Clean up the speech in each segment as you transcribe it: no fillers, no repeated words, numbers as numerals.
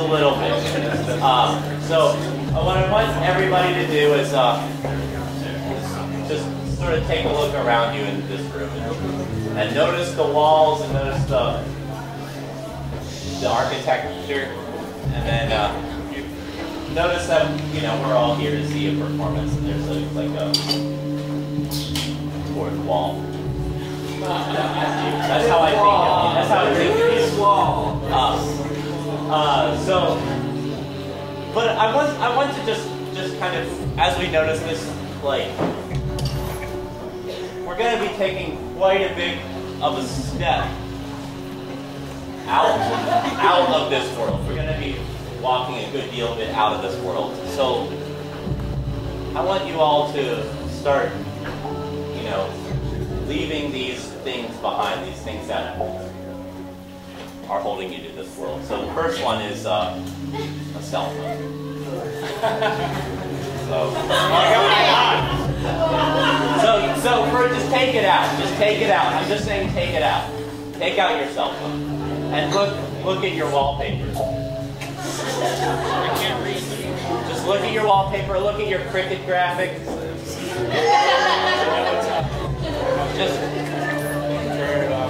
a little bit. So what I want everybody to do is just sort of take a look around you in this room and notice the walls and notice the architecture, and then notice that we're all here to see a performance, and there's like a fourth wall. That's how I think of you. That's how I think of you. But I want to just kind of, as we notice this, like, we're going to be taking quite a big of a step out of this world. We're going to be walking a good deal of it out of this world. So I want you all to start, leaving these things behind, these things that are holding you to this world. So the first one is a cell phone. So just take it out. Just take it out. I'm just saying take it out. Take out your cell phone. And look at your wallpaper. I can't read. Just look at your wallpaper, look at your Cricut graphics.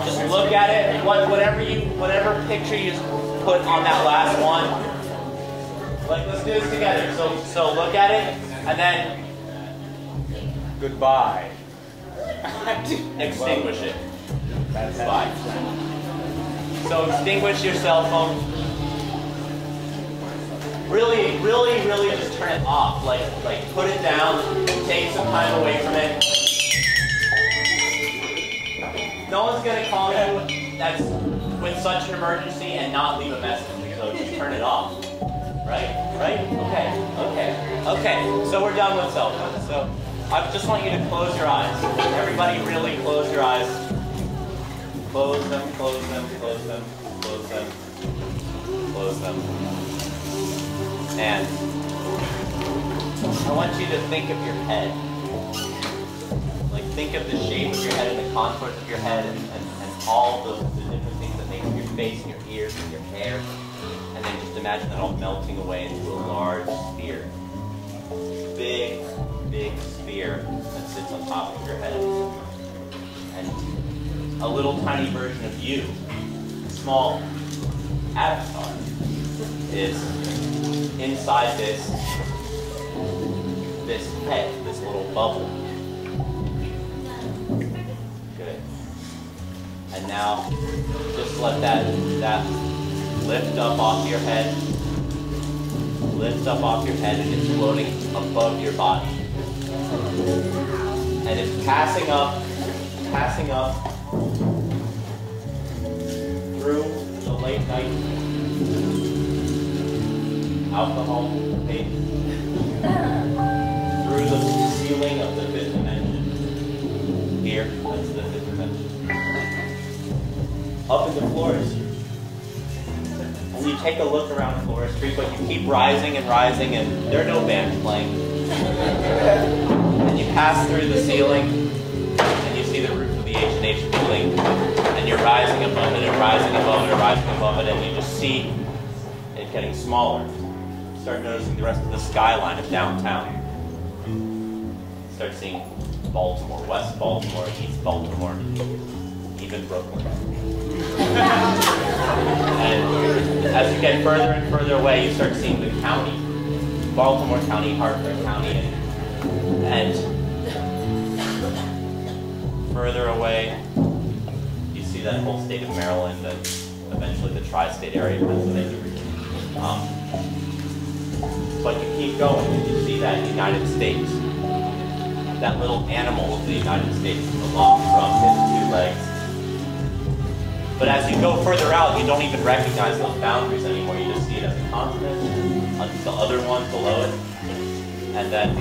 Just look at it. Whatever picture you put on that last one. Like, let's do this together. So look at it and then goodbye. Extinguish it. That's fine. So extinguish your cell phone. Really just turn it off. Like put it down. Take some time away from it. No one's gonna call you that's with such an emergency and not leave a message. So just turn it off. Right? Okay. So we're done with cell phones. So I just want you to close your eyes. Everybody really close your eyes. Close them. And I want you to think of your head. Like, think of the shape of your head and the contours of your head and all the different things that make up your face and your ears and your hair. And then just imagine that all melting away into a large sphere. Big sphere that sits on top of your head. And a little tiny version of you, small avatar, is inside this head, this little bubble. Good. And now just let that lift up off your head. Lift up off your head and it's floating above your body. And it's passing up through the late night alcohol tape, through the ceiling of the fifth dimension. Here, that's the fifth dimension. Up in the floors. And you take a look around Floristry, but you keep rising and there are no bands playing. And you pass through the ceiling, and you see the roof of the H&H building, and you're rising above it, and rising above it, and rising above it, and you just see it getting smaller. Start noticing the rest of the skyline of downtown. Start seeing Baltimore, West Baltimore, East Baltimore, even Brooklyn. And as you get further and further away, you start seeing the county. Baltimore County, Hartford County, and further away, you see that whole state of Maryland and eventually the tri-state area of Pennsylvania. But you keep going and you see that United States, that little animal of the United States, the long trunk and two legs. But as you go further out, you don't even recognize those boundaries anymore. You just see it as a continent, the other one below it, and then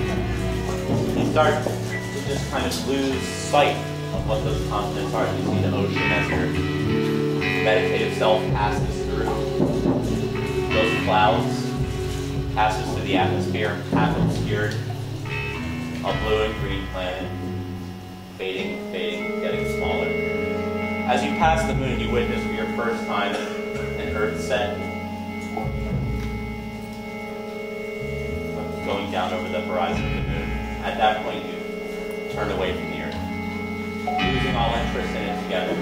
you start to just kind of lose sight of what those continents are. You see the ocean as your meditative self passes through those clouds. Passes through the atmosphere, half obscured, a blue and green planet, fading, getting smaller. As you pass the moon, you witness for your first time an Earth set. going down over the horizon of the moon. At that point, you turn away from the Earth, losing all interest in it together,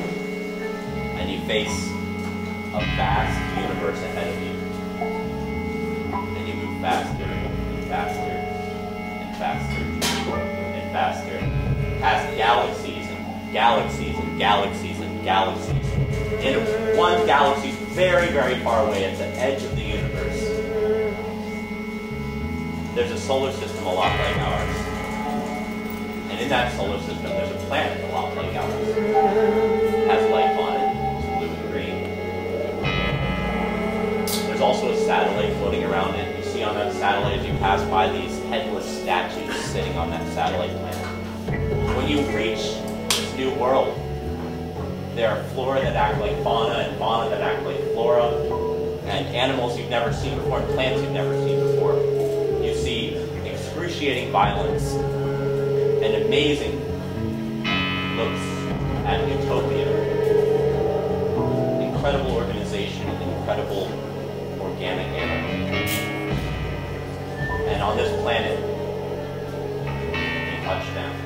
and you face a vast universe ahead of you. And you move faster and faster and faster and faster, past galaxies and galaxies and galaxies and galaxies. In one galaxy very, very far away at the edge of the universe, there's a solar system a lot like ours. And in that solar system, there's a planet a lot like ours. It has life on it. It's blue and green. There's also a satellite floating around it. You see on that satellite as you pass by these headless statues sitting on that satellite planet. When you reach this new world, there are flora that act like fauna and fauna that act like flora, and animals you've never seen before and plants you've never seen before. You see excruciating violence and amazing looks at utopia. Incredible organization and incredible organic animal. And on this planet, you touch down.